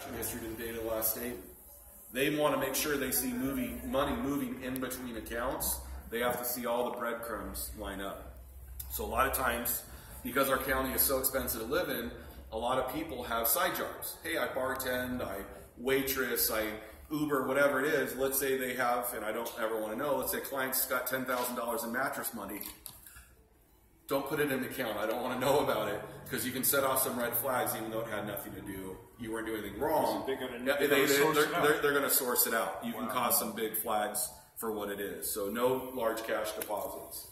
transaction history to the date of the last statement. They want to make sure they see money moving in between accounts. They have to see all the breadcrumbs line up. So a lot of times, because our county is so expensive to live in, a lot of people have side jobs. Hey, I bartend, I waitress, I Uber, whatever it is. Let's say they have, and I don't ever want to know, let's say clients got $10,000 in mattress money. Don't put it in the account. I don't want to know about it, because you can set off some red flags even though it had nothing to do. You weren't doing anything wrong. They're going to source it out. You can cause some big flags for what it is. So no large cash deposits.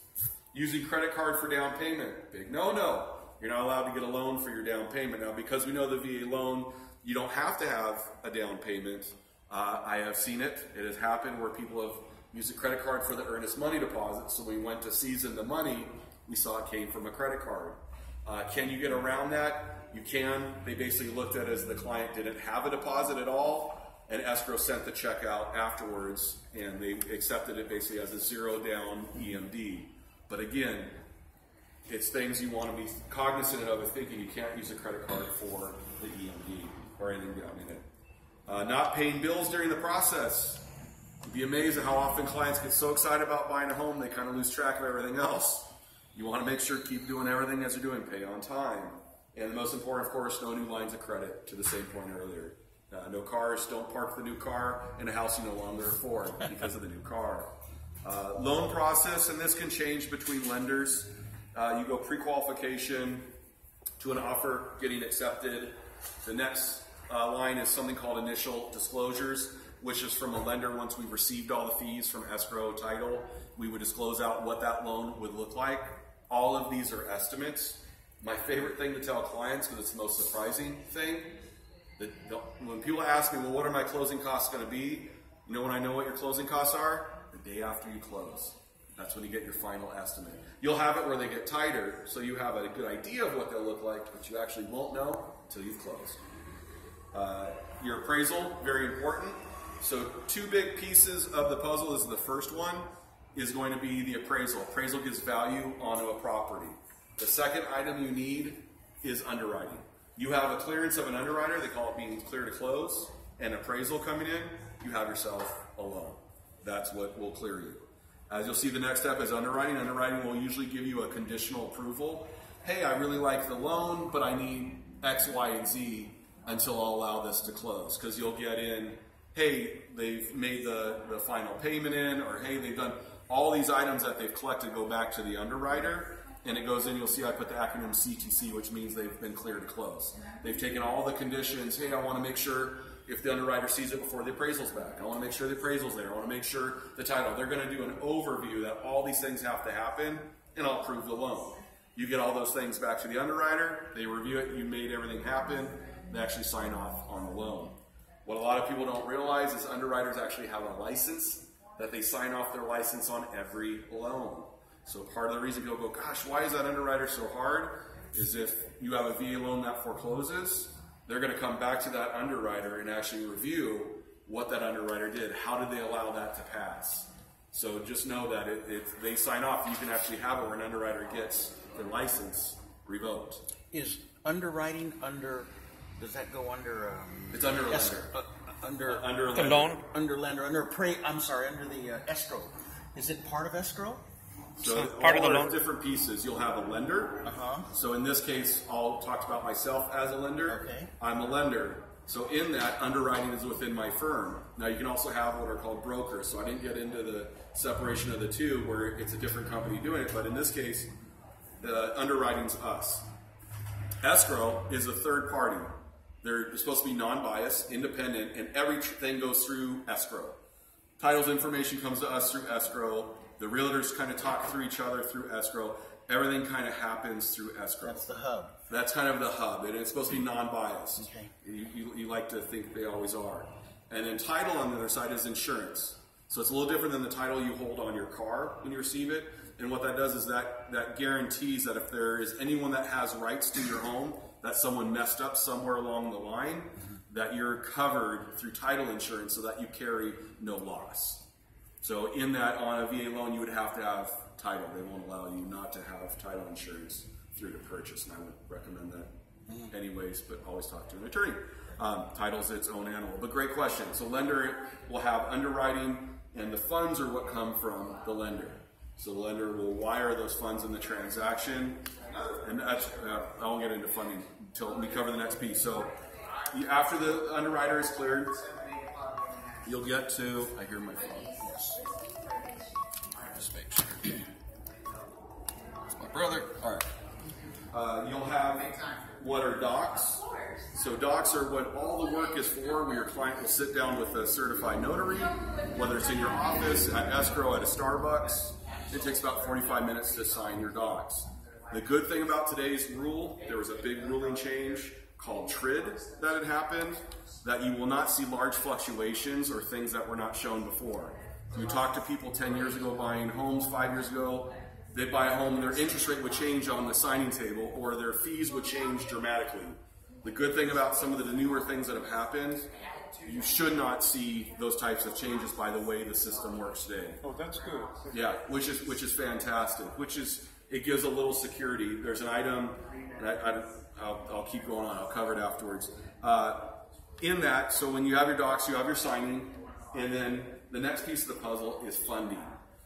Using credit card for down payment, big no-no. You're not allowed to get a loan for your down payment. Now, because we know the VA loan, you don't have to have a down payment. I have seen it. It has happened where people have used a credit card for the earnest money deposit. So when we went to season the money, we saw it came from a credit card. Can you get around that? You can. They basically looked at it as the client didn't have a deposit at all, and escrow sent the check out afterwards, and they accepted it basically as a zero down EMD. But again, it's things you want to be cognizant of thinking you can't use a credit card for the EMD or anything down in it. Not paying bills during the process. You'd be amazed at how often clients get so excited about buying a home they kind of lose track of everything else. You want to make sure keep doing everything as you're doing, pay on time. And the most important, of course, no new lines of credit, to the same point earlier. No cars, don't park the new car in a house you no longer afford because of the new car. Loan process, and this can change between lenders. You go pre-qualification to an offer getting accepted. The next line is something called initial disclosures, which is from a lender. Once we've received all the fees from escrow title, we would disclose out what that loan would look like. All of these are estimates. My favorite thing to tell clients, because it's the most surprising thing, that when people ask me, well, what are my closing costs going to be? You know when I know what your closing costs are? The day after you close. That's when you get your final estimate. You'll have it where they get tighter, so you have a good idea of what they'll look like, but you actually won't know until you've closed. Your appraisal, very important. So two big pieces of the puzzle is the first one is going to be the appraisal. Appraisal gives value onto a property. The second item you need is underwriting. You have a clearance of an underwriter, they call it being clear to close, and appraisal coming in, you have yourself a loan. That's what will clear you. As you'll see, the next step is underwriting. Underwriting will usually give you a conditional approval. Hey, I really like the loan, but I need X, Y, and Z until I'll allow this to close. Because you'll get in, hey, they've made the final payment in, or hey, they've done all these items that they've collected go back to the underwriter. And it goes in, you'll see I put the acronym CTC, which means they've been cleared to close. They've taken all the conditions. Hey, I want to make sure if the underwriter sees it before the appraisal's back. I want to make sure the appraisal's there. I want to make sure the title. They're going to do an overview that all these things have to happen, and I'll approve the loan. You get all those things back to the underwriter. They review it. You made everything happen. They actually sign off on the loan. What a lot of people don't realize is underwriters actually have a license that they sign off their license on every loan. So part of the reason people go, gosh, why is that underwriter so hard? Is if you have a VA loan that forecloses, they're going to come back to that underwriter and actually review what that underwriter did. How did they allow that to pass? So just know that if they sign off, you can actually have it where an underwriter gets their license revoked. Is underwriting under, does that go under? It's under a lender. Under a the lender. loan? Under lender, under the escrow. Is it part of escrow? So part of the all loan. Different pieces. You'll have a lender. So in this case, I'll talk about myself as a lender. Okay. I'm a lender. So in that, underwriting is within my firm. Now you can also have what are called brokers. So I didn't get into the separation of the two where it's a different company doing it. But in this case, the underwriting's us. Escrow is a third party. They're supposed to be non-biased, independent, and everything goes through escrow. Titles information comes to us through escrow. The realtors kind of talk through each other through escrow. Everything kind of happens through escrow. That's the hub. That's kind of the hub, and it's supposed to be non-biased. Okay. You like to think they always are. And then title on the other side is insurance. So it's a little different than the title you hold on your car when you receive it. And what that does is that guarantees that if there is anyone that has rights to your home, that someone messed up somewhere along the line, that you're covered through title insurance so that you carry no loss. So in that, on a VA loan, you would have to have title. They won't allow you not to have title insurance through the purchase, and I would recommend that anyways, but always talk to an attorney. Title's its own animal. But great question. So lender will have underwriting, and the funds are what come from the lender. So the lender will wire those funds in the transaction, and that's, I won't get into funding until we cover the next piece. So after the underwriter is cleared, you'll get to, I hear my phone. Yes. Just make sure. It's my brother. All right. You'll have what are docs. So docs are what all the work is for, where your client will sit down with a certified notary, whether it's in your office, at escrow, at a Starbucks. It takes about 45 minutes to sign your docs. The good thing about today's rule, there was a big ruling change called TRID that had happened, that you will not see large fluctuations or things that were not shown before. You talk to people 10 years ago buying homes, 5 years ago, they'd buy a home and their interest rate would change on the signing table, or their fees would change dramatically. The good thing about some of the newer things that have happened, you should not see those types of changes by the way the system works today. Oh, that's good. Yeah, which is fantastic. It gives a little security. There's an item, and I'll keep going on. I'll cover it afterwards. In that, so when you have your docs, you have your signing, and then the next piece of the puzzle is funding.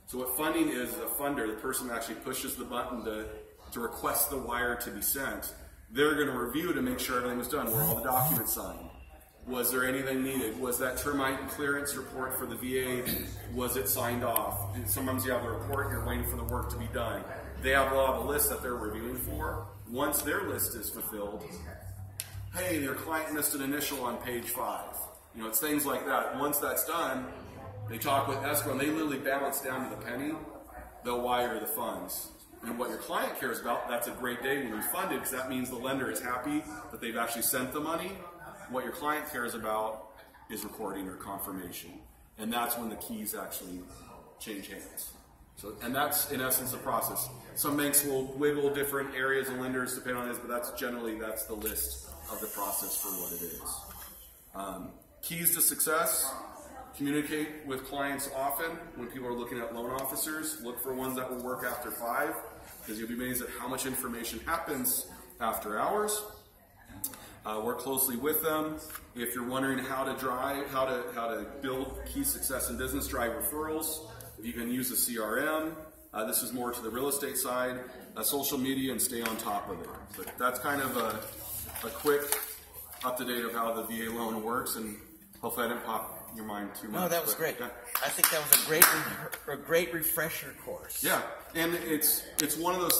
So what funding is, the funder, the person that actually pushes the button to request the wire to be sent, they're going to review to make sure everything was done. Were all the documents signed? Was there anything needed? Was that termite clearance report for the VA, was it signed off? And sometimes you have a report and you're waiting for the work to be done. They have a list that they're reviewing for. Once their list is fulfilled, hey, their client missed an initial on page 5. You know, it's things like that. Once that's done, they talk with escrow and they literally balance down to the penny. They'll wire the funds. And what your client cares about, that's a great day when you fund it, because that means the lender is happy that they've actually sent the money. What your client cares about is recording or confirmation. And that's when the keys actually change hands. So, and that's in essence the process. Some banks will wiggle different areas and lenders depending on this, but that's the list of the process for what it is. Keys to success: communicate with clients often. When people are looking at loan officers, look for ones that will work after 5, because you'll be amazed at how much information happens after hours. Work closely with them. If you're wondering how to build key success in business, drive referrals. If you can use a CRM, this is more to the real estate side, social media, and stay on top of it. So that's kind of a quick up-to-date of how the VA loan works, and hopefully I didn't pop your mind too much. No, that was great. Yeah. I think that was a great refresher course. Yeah, and it's one of those things.